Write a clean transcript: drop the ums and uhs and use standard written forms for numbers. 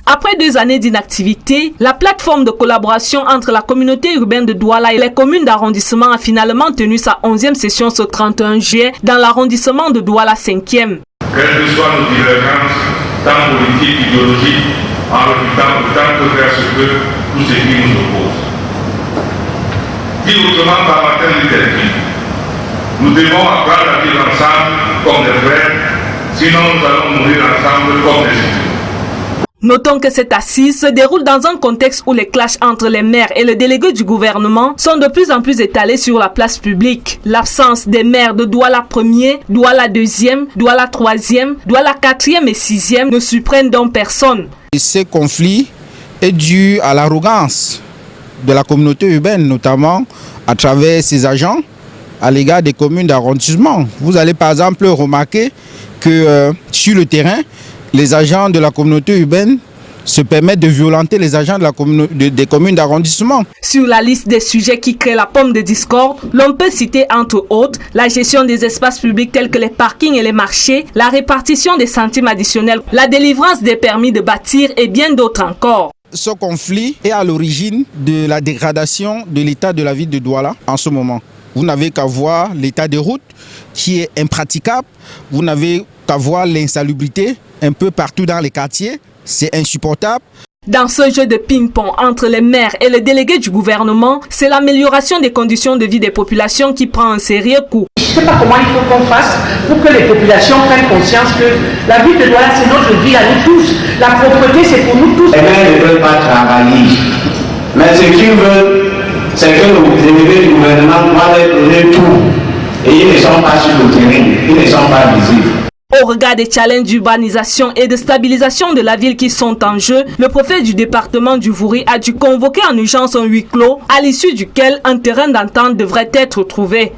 Après 2 années d'inactivité, la plateforme de collaboration entre la communauté urbaine de Douala et les communes d'arrondissement a finalement tenu sa 11e session ce 31 juillet dans l'arrondissement de Douala 5e. Quelles que soient nos divergences, tant politiques, idéologiques, en refutant autant que faire ce que tout ce qui nous oppose. Dit autrement par Martin Luther King, nous devons apprendre à vivre ensemble comme des frères, sinon nous allons mourir ensemble comme des étudiants. Notons que cette assise se déroule dans un contexte où les clashs entre les maires et le délégué du gouvernement sont de plus en plus étalés sur la place publique. L'absence des maires de Douala 1er, Douala 2e, Douala 3e, Douala 4e et 6e ne surprennent donc personne. Et ce conflit est dû à l'arrogance de la communauté urbaine, notamment à travers ses agents à l'égard des communes d'arrondissement. Vous allez par exemple remarquer que sur le terrain, les agents de la communauté urbaine se permettent de violenter les agents des communes d'arrondissement. Sur la liste des sujets qui créent la pomme de discorde, l'on peut citer entre autres la gestion des espaces publics tels que les parkings et les marchés, la répartition des centimes additionnels, la délivrance des permis de bâtir et bien d'autres encore. Ce conflit est à l'origine de la dégradation de l'état de la ville de Douala en ce moment. Vous n'avez qu'à voir l'état des routes qui est impraticable, vous n'avez qu'à voir l'insalubrité un peu partout dans les quartiers, c'est insupportable. Dans ce jeu de ping-pong entre les maires et les délégués du gouvernement, c'est l'amélioration des conditions de vie des populations qui prend un sérieux coup. Je ne sais pas comment il faut qu'on fasse pour que les populations prennent conscience que la ville de Douala, c'est notre vie à nous tous. La propreté, c'est pour nous tous. Les maires ne veulent pas travailler. Mais ce qu'ils veulent, c'est que les délégués du gouvernement doivent leur donner tout. Et ils ne sont pas sur le terrain, ils ne sont pas visibles. Au regard des challenges d'urbanisation et de stabilisation de la ville qui sont en jeu, le préfet du département du Vouri a dû convoquer en urgence un huis clos, à l'issue duquel un terrain d'entente devrait être trouvé.